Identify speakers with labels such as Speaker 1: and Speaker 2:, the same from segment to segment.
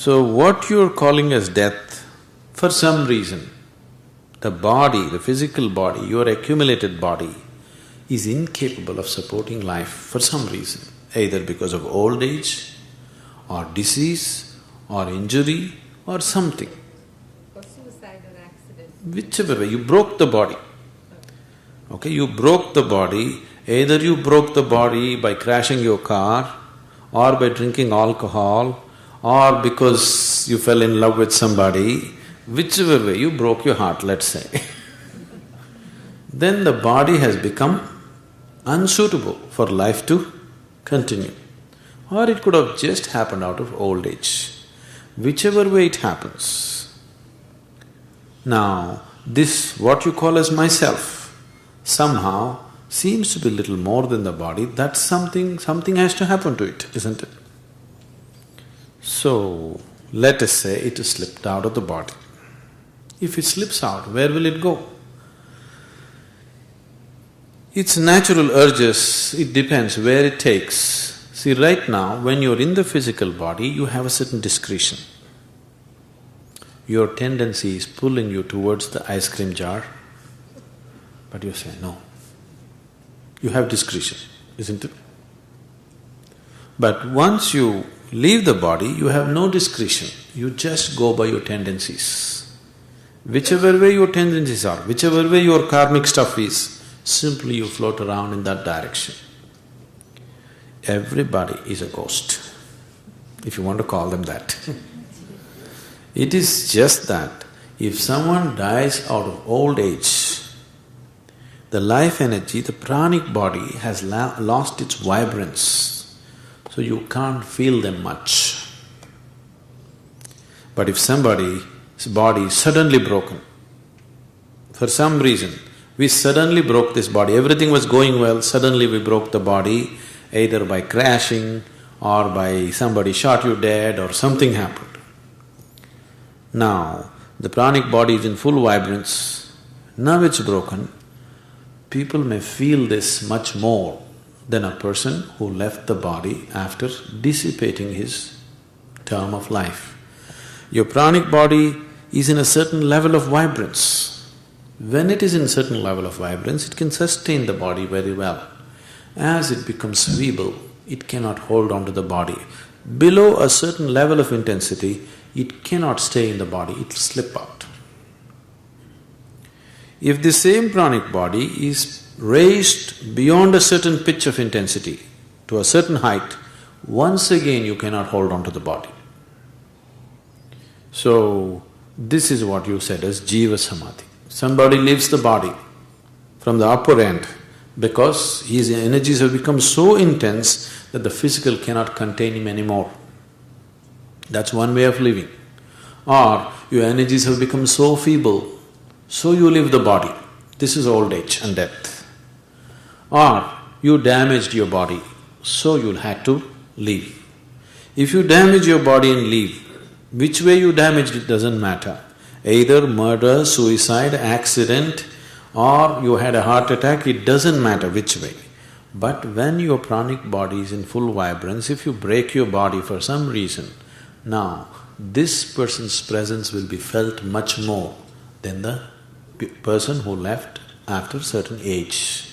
Speaker 1: So what you're calling as death, for some reason, the body, the physical body, your accumulated body is incapable of supporting life for some reason, either because of old age or disease or injury or something.
Speaker 2: Or suicide or accident.
Speaker 1: Whichever way, you broke the body. Okay, you broke the body, either you broke the body by crashing your car or by drinking alcohol or because you fell in love with somebody, whichever way you broke your heart, let's say. Then the body has become unsuitable for life to continue. Or it could have just happened out of old age. Whichever way it happens. Now, this what you call as myself somehow seems to be little more than the body. That's something has to happen to it, isn't it? So, let us say it has slipped out of the body. If it slips out, where will it go? Its natural urges, it depends where it takes. See, right now, when you're in the physical body, you have a certain discretion. Your tendency is pulling you towards the ice cream jar, but you say, no. You have discretion, isn't it? But once you leave the body, you have no discretion. You just go by your tendencies. Whichever way your tendencies are, whichever way your karmic stuff is, simply you float around in that direction. Everybody is a ghost, if you want to call them that. It is just that if someone dies out of old age, the life energy, the pranic body has lost its vibrance, so you can't feel them much. But if somebody's body is suddenly broken, for some reason, we suddenly broke this body, everything was going well, suddenly we broke the body, either by crashing or by somebody shot you dead or something happened. Now, the pranic body is in full vibrance, now it's broken, people may feel this much more than a person who left the body after dissipating his term of life. Your pranic body is in a certain level of vibrance. When it is in a certain level of vibrance, it can sustain the body very well. As it becomes feeble, it cannot hold on to the body. Below a certain level of intensity, it cannot stay in the body, it will slip out. If the same pranic body is raised beyond a certain pitch of intensity, to a certain height, once again you cannot hold on to the body. So, this is what you said as Jiva Samadhi. Somebody leaves the body from the upper end because his energies have become so intense that the physical cannot contain him anymore. That's one way of living. Or your energies have become so feeble, so you leave the body. This is old age and death. Or you damaged your body, so you'll have to leave. If you damage your body and leave, which way you damaged it doesn't matter. Either murder, suicide, accident, or you had a heart attack, it doesn't matter which way. But when your pranic body is in full vibrance, if you break your body for some reason, now this person's presence will be felt much more than the person who left after a certain age.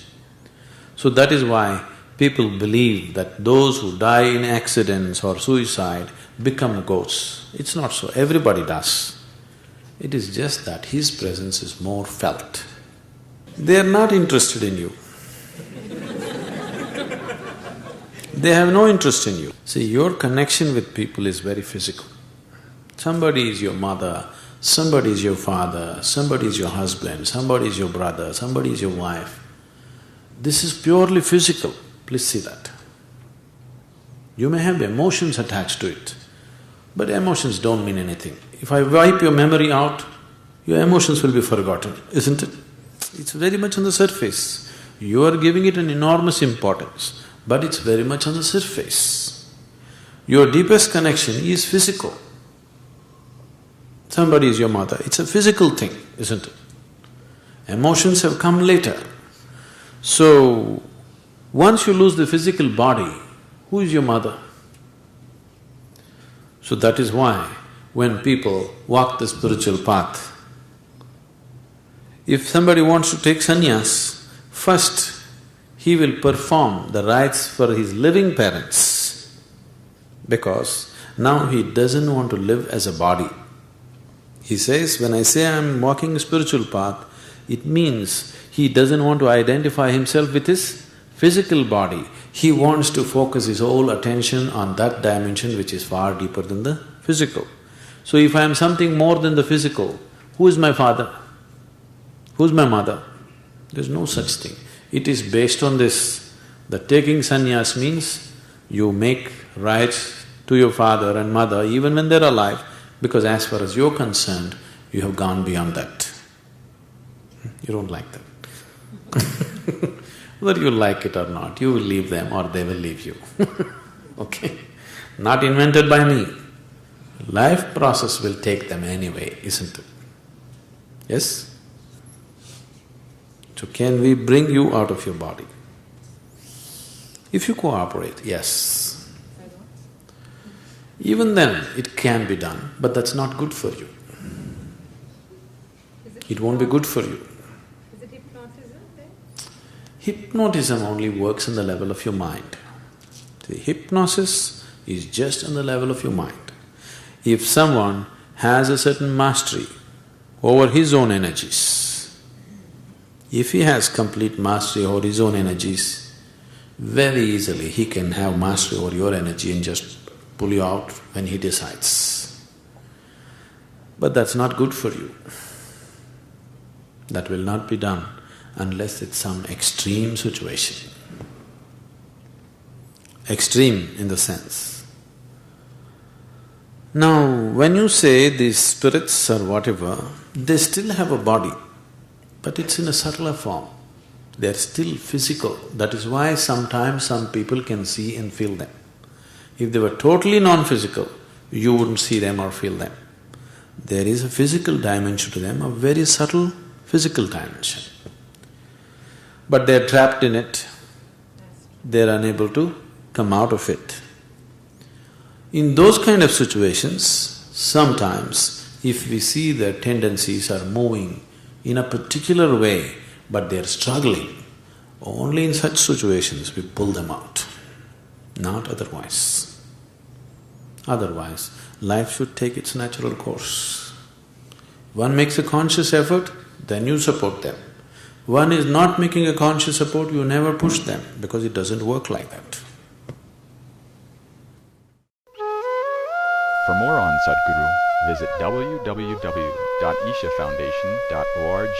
Speaker 1: So that is why people believe that those who die in accidents or suicide become ghosts. It's not so, everybody does. It is just that his presence is more felt. They are not interested in you. They have no interest in you. See, your connection with people is very physical. Somebody is your mother, somebody is your father, somebody is your husband, somebody is your brother, somebody is your wife. This is purely physical, please see that. You may have emotions attached to it, but emotions don't mean anything. If I wipe your memory out, your emotions will be forgotten, isn't it? It's very much on the surface. You are giving it an enormous importance, but it's very much on the surface. Your deepest connection is physical. Somebody is your mother, it's a physical thing, isn't it? Emotions have come later. So, once you lose the physical body, who is your mother? So that is why when people walk the spiritual path. If somebody wants to take sannyas, first he will perform the rites for his living parents, because now he doesn't want to live as a body. He says, when I say I'm walking a spiritual path, it means he doesn't want to identify himself with his physical body. He wants to focus his whole attention on that dimension which is far deeper than the physical. So if I am something more than the physical, who is my father? Who's my mother? There's no such thing. It is based on this, that taking sannyas means you make rites to your father and mother even when they're alive, because as far as you're concerned, you have gone beyond that. You don't like that. Whether you like it or not, you will leave them or they will leave you. Okay? Not invented by me. Life process will take them anyway, isn't it? Yes? So can we bring you out of your body? If you cooperate, yes. Even then, it can be done, but that's not good for you. It won't be good for you.
Speaker 2: Is it hypnotism then?
Speaker 1: Hypnotism only works on the level of your mind. See, hypnosis is just on the level of your mind. If someone has a certain mastery over his own energies, if he has complete mastery over his own energies, very easily he can have mastery over your energy and just pull you out when he decides. But that's not good for you. That will not be done unless it's some extreme situation. Extreme in the sense. Now, when you say these spirits or whatever, they still have a body, but it's in a subtler form. They're still physical. That is why sometimes some people can see and feel them. If they were totally non-physical, you wouldn't see them or feel them. There is a physical dimension to them, a very subtle physical dimension. But they're trapped in it, they're unable to come out of it. In those kind of situations, sometimes if we see their tendencies are moving in a particular way, but they're struggling, only in such situations we pull them out, not otherwise. Otherwise, life should take its natural course. One makes a conscious effort, then you support them. One is not making a conscious effort, you never push them, because it doesn't work like that.
Speaker 3: For more on Sadhguru, visit www.ishafoundation.org.